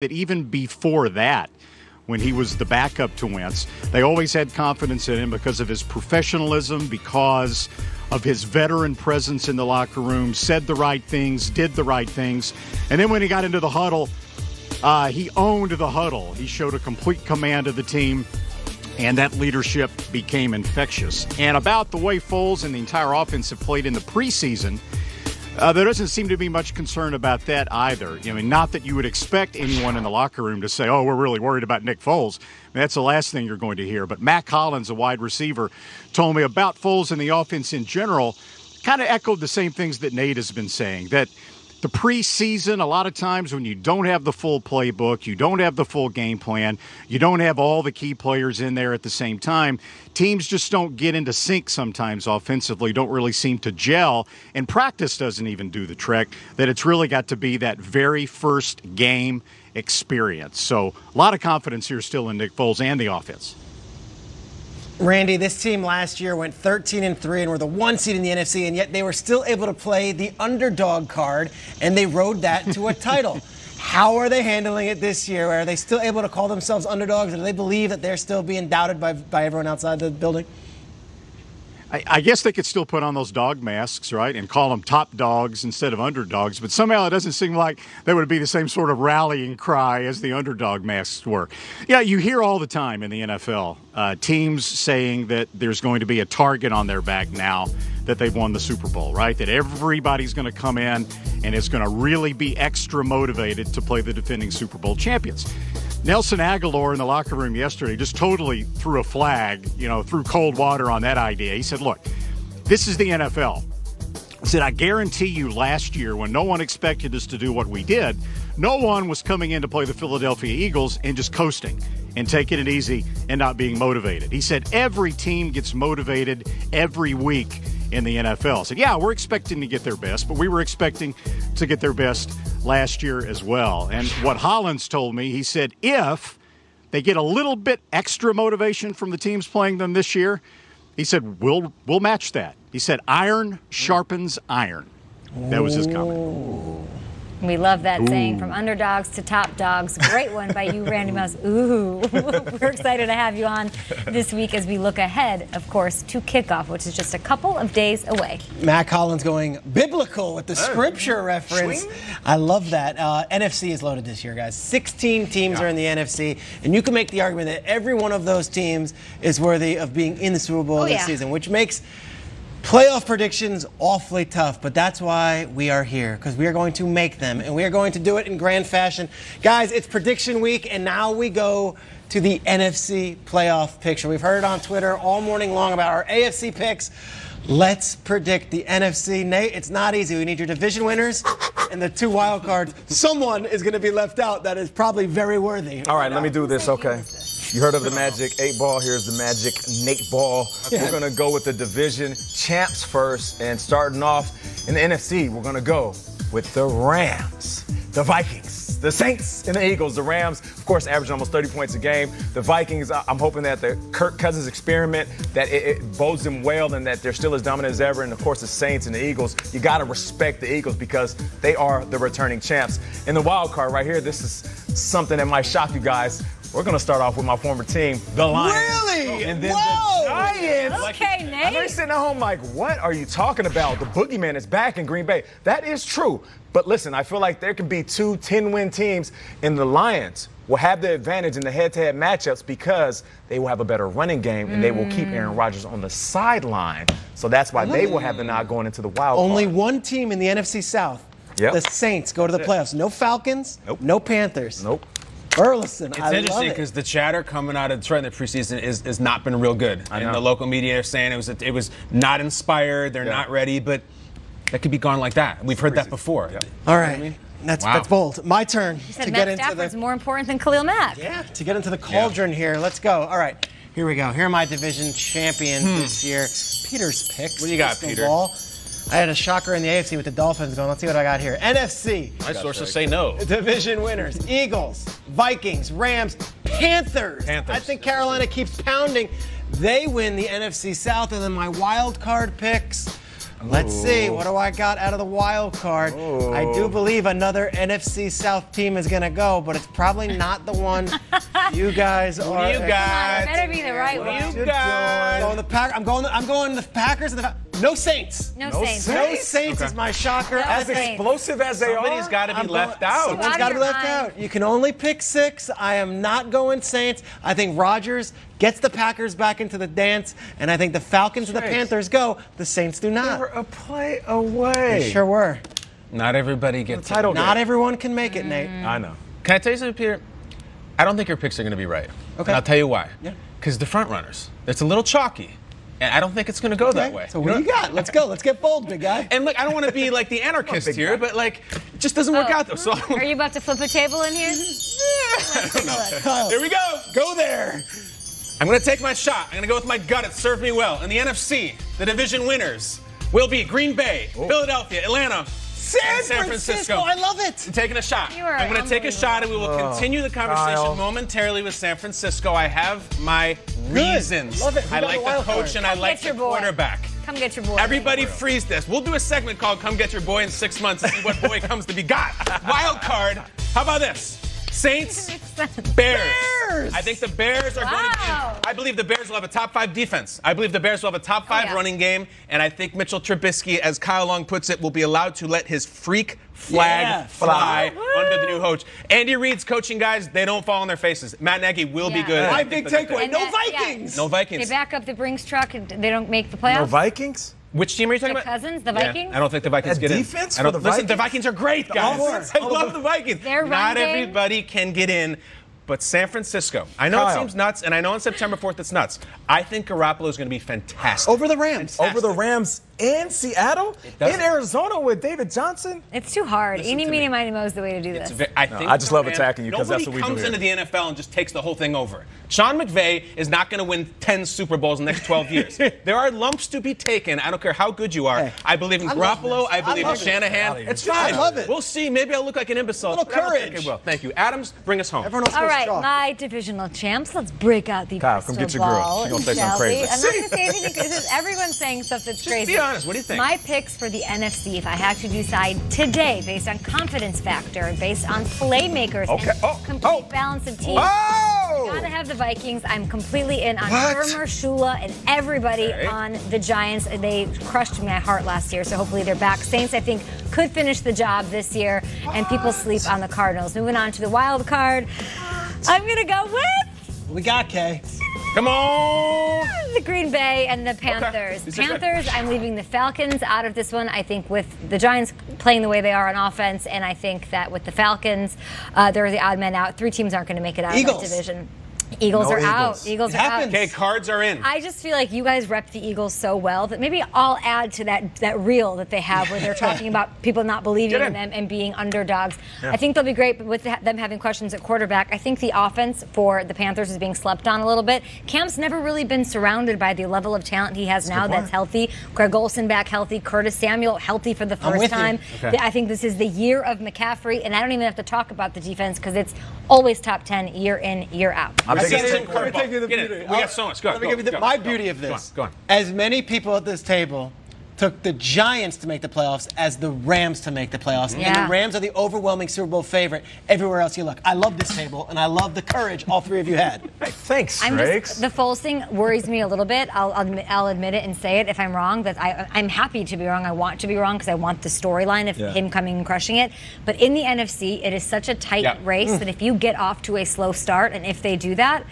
that even before that, when he was the backup to Wentz, they always had confidence in him because of his professionalism, because of his veteran presence in the locker room, said the right things, did the right things. And then when he got into the huddle, he owned the huddle. He showed a complete command of the team, and that leadership became infectious. And about the way Foles and the entire offense have played in the preseason, there doesn't seem to be much concern about that either. I mean, not that you would expect anyone in the locker room to say, oh, we're really worried about Nick Foles. I mean, that's the last thing you're going to hear. But Matt Collins, a wide receiver, told me about Foles and the offense in general, kind of echoed the same things that Nate has been saying, that the preseason, a lot of times when you don't have the full playbook, you don't have the full game plan, you don't have all the key players in there at the same time, teams just don't get into sync sometimes offensively, don't really seem to gel, and practice doesn't even do the trick, that it's really got to be that very first game experience. So a lot of confidence here still in Nick Foles and the offense. Randy, this team last year went 13-3 and were the 1 seed in the NFC, and yet they were still able to play the underdog card, and they rode that to a title. How are they handling it this year? Are they still able to call themselves underdogs, and do they believe that they're still being doubted by everyone outside the building? I guess they could still put on those dog masks, right, and call them top dogs instead of underdogs, but somehow it doesn't seem like that would be the same sort of rallying cry as the underdog masks were. Yeah, you hear all the time in the NFL teams saying that there's going to be a target on their back now that they've won the Super Bowl, right, that everybody's going to come in and is going to really be extra motivated to play the defending Super Bowl champions. Nelson Aguilar in the locker room yesterday just totally threw a flag, threw cold water on that idea. He said, look, this is the NFL. He said, I guarantee you last year when no one expected us to do what we did, no one was coming in to play the Philadelphia Eagles and just coasting and taking it easy and not being motivated. He said every team gets motivated every week in the NFL. Said, yeah, we're expecting to get their best, but we were expecting to get their best last year as well. And what Hollins told me, he said, if they get a little bit extra motivation from the teams playing them this year, he said, we'll match that. He said, iron sharpens iron. That was his comment. We love that saying, from underdogs to top dogs. Great one by you, Randy Mouse. Ooh, we're excited to have you on this week as we look ahead, of course, to kickoff, which is just a couple of days away. Matt Collins going biblical with the scripture reference. Swing. I love that. NFC is loaded this year, guys. 16 teams are in the NFC, and you can make the argument that every one of those teams is worthy of being in the Super Bowl this season, which makes playoff predictions awfully tough, but that's why we are here, because we are going to make them, and we are going to do it in grand fashion. Guys, it's prediction week, and now we go to the NFC playoff picture. We've heard it on Twitter all morning long about our AFC picks. Let's predict the NFC. Nate, it's not easy. We need your division winners and the 2 wild cards. Someone is going to be left out that is probably very worthy. All right, let me do this, okay? You heard of the Magic 8 Ball. Here's the Magic Nate Ball. Yeah. We're going to go with the division champs first. And starting off in the NFC, we're going to go with the Rams, the Vikings, the Saints, and the Eagles. The Rams, of course, averaging almost 30 points a game. The Vikings, I'm hoping that the Kirk Cousins experiment, that it bodes them well and that they're still as dominant as ever. And, of course, the Saints and the Eagles. You got to respect the Eagles because they are the returning champs. And the wild card right here, this is something that might shock you guys. We're going to start off with my former team, the Lions. Really? And then the Giants. Okay, Nate. I know you're sitting at home like, what are you talking about? The boogeyman is back in Green Bay. That is true. But listen, I feel like there can be 2 10-win teams, and the Lions will have the advantage in the head-to-head matchups because they will have a better running game, and they will keep Aaron Rodgers on the sideline. So that's why they will have the nod going into the wild card. Only one team in the NFC South. Yep. The Saints go to the playoffs. No Falcons. Nope. No Panthers. Nope. Burleson, it's interesting because the chatter coming out of Detroit in the preseason has not been real good. And the local media are saying it was not inspired, they're not ready, but that could be gone like that. We've heard that before. Yeah. All right. You know what I mean? That's bold. My turn to get into Stafford's more important than Khalil Mack. Yeah, to get into the cauldron here. Let's go. All right. Here we go. Here are my division champions this year. Peter's picks. What do you got, Peter? Ball. I had a shocker in the AFC with the Dolphins going. Let's see what I got here. NFC. My sources say no. Division winners. Eagles, Vikings, Rams, Panthers. I think Carolina keeps pounding. They win the NFC South. And then my wild card picks. Let's see. What do I got out of the wild card? Ooh. I do believe another NFC South team is going to go, but it's probably not the one you guys are. What do you got? It better be the right one. What do you got? I'm going the Packers and the no Saints. No Saints. No Saints is my shocker. No As Saints. explosive as they Somebody's are. got to be left out. Someone's Out of got to be your left mind. out. You can only pick 6. I am not going Saints. I think Rodgers gets the Packers back into the dance, and I think the Falcons and the Panthers go. The Saints do They not. were a play away. They sure were. Not everybody gets The title it. Not everyone can make it, Nate. I know. Can I tell you something, Peter? I don't think your picks are going to be right. Okay. And I'll tell you why. Yeah. Because the front runners. It's a little chalky. And I don't think it's going to go that way. So what do you got? Let's go. Let's get bold, big guy. And look, I don't want to be like the anarchist big here, guy. but like, it just doesn't work out though. So Are you about to flip a table in here? here we go. Go there. I'm going to take my shot. I'm going to go with my gut. It served me well. In the NFC, the division winners will be Green Bay, Philadelphia, Atlanta, San Francisco. I love it. I'm taking a shot. You are I'm going to take a shot, and we will continue the conversation Kyle. momentarily with San Francisco. I have my reasons. Love it. Who I got like the the wild coach card? and I Come like get the your boy. quarterback. Come get your boy. Everybody freeze this. We'll do a segment called Come Get Your Boy in 6 months and see what boy comes to be got. Wild card. How about this? Saints, Bears. I think the Bears are going to Wow. I believe the Bears will have a top 5 defense. I believe the Bears will have a top 5 yeah. running game. And I think Mitchell Trubisky, as Kyle Long puts it, will be allowed to let his freak flag fly under the new coach. Andy Reid's coaching guys, they don't fall on their faces. Matt Nagy will be Yeah. good. My I big think they'll get takeaway. there. No Vikings. No Vikings. They back up the Brinks truck and they don't make the playoffs. No Vikings? Which team are you talking The about? Cousins, the Yeah, Vikings? I don't think the Vikings That get in. defense I don't, for the listen, the Vikings? Vikings are great, guys. offense? I love the Vikings. Their run Not game? everybody can get in, but San Francisco. I know it Kyle. seems nuts, and I know on September 4th it's nuts. I think Garoppolo is going to be fantastic. Over the Rams. Over the Rams in Seattle? doesn't- In Arizona with David Johnson? It's too hard. Listen Eeny, to meeny, me. miny, moe is the way to do this. I think I just the love Rams- attacking you 'cause that's what we do Nobody here. comes into the NFL and just takes the whole thing over. Sean McVay is not going to win 10 Super Bowls in the next 12 years. There are lumps to be taken. I don't care how good you are. Hey, I believe in I love Garoppolo. this. I believe I in love it. Shanahan. It's fine. I love it. We'll see. Maybe I'll look like an imbecile. little but I don't think courage. I will. Thank you. Adams, bring us home. Everyone else All goes right, chalk. my divisional champs. Let's break out the Kyle, come crystal get your girl. ball, She gonna say something shall we? crazy. I'm not going to say anything because everyone's saying stuff that's crazy. be honest. What do you think? My picks for the NFC, if I had to decide today, based on confidence factor, based on playmakers, Okay. and complete balance of teams. Oh! Gotta have the Vikings. I'm completely in on What? Hermer, Shula, and everybody Okay. on the Giants. They crushed my heart last year, so hopefully they're back. Saints, I think, could finish the job this year, and people sleep on the Cardinals. Moving on to the wild card, I'm gonna go with We got Kay. Come on. the Green Bay and the Panthers. These are good. Panthers, I'm leaving the Falcons out of this one. I think with the Giants playing the way they are on offense, and I think that with the Falcons, they're the odd men out. 3 teams aren't going to make it out Eagles. of that division. Eagles No are out. Eagles. Eagles It are out. happens. Okay, cards are in. I just feel like you guys rep the Eagles so well that maybe I'll add to that reel that they have where they're talking about people not believing Get in in. them and being underdogs. I think they'll be great, but with them having questions at quarterback, I think the offense for the Panthers is being slept on a little bit. Cam's never really been surrounded by the level of talent he has now that's healthy. Greg Olsen back healthy. Curtis Samuel healthy for the I'm first with you. time. Okay. I think this is the year of McCaffrey, and I don't even have to talk about the defense because it's always top 10 year in, year out. I'm Let taking me Tim tell you- let me Curveball. tell you the Get it. beauty. We got so much. Go, Let me go, give you go, my go. beauty of Go on, this. go on. As many people at this table took the Giants to make the playoffs as the Rams to make the playoffs. And Yeah. the Rams are the overwhelming Super Bowl favorite everywhere else you look. I love this table, and I love the courage all 3 of you had. Hey, thanks, I'm Riggs. just, the Foles thing worries me a little bit. I'll admit it and say it if I'm wrong. That I'm happy to be wrong. I want to be wrong because I want the storyline of him coming and crushing it. But in the NFC, it is such a tight race that if you get off to a slow start, and if they do that,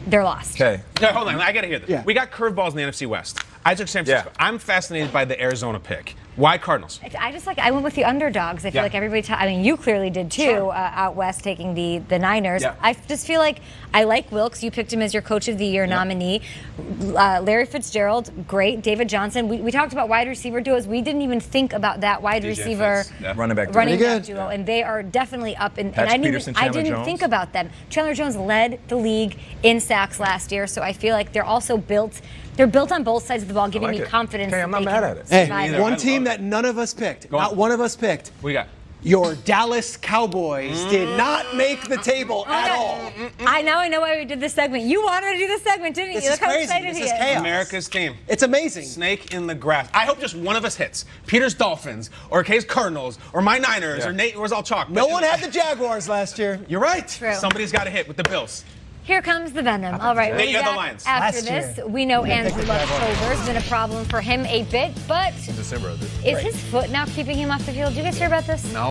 they're lost. Okay. No, hold on. I got to hear this. Yeah. We got curveballs in the NFC West. I took San Francisco. Yeah. I'm fascinated by the Arizona pick. Why Cardinals? I went with the underdogs. I feel like everybody. I mean, you clearly did too. Out west, taking the Niners. Yeah. I just feel like I like Wilkes. You picked him as your Coach of the Year nominee. Larry Fitzgerald, great. David Johnson. We talked about wide receiver duos. We didn't even think about that wide receiver Running back. running Pretty back good. duo, and they are definitely up. And I Patrick didn't, Peterson, I Chandler didn't Jones. think about them. Chandler Jones led the league in sacks last year, so I feel like they're also built. They're built on both sides of the ball, giving like me it. confidence. Okay, I'm that not they mad can at it. Hey, survive either. it. I one love team it. that none of us picked. on. Not one of us picked. We got Your Dallas Cowboys did not make the table at all. I know why we did this segment. You wanted to do this segment, didn't you? This is Look how crazy. excited This he is is. chaos. America's team. It's amazing. Snake in the grass. I hope just one of us hits. Peter's Dolphins, or Kay's Cardinals, or my Niners, or Nate was all chalk. No one had the Jaguars last year. You're right. True. Somebody's got to hit with the Bills. Here comes the venom. All right, Nate, we'll be you had the back Lions. after Last this. year. We know Andrew the Luck's Jaguars. shoulder's been a problem for him a bit, but December of this. is his foot now keeping him off the field? Did you guys hear about this? No.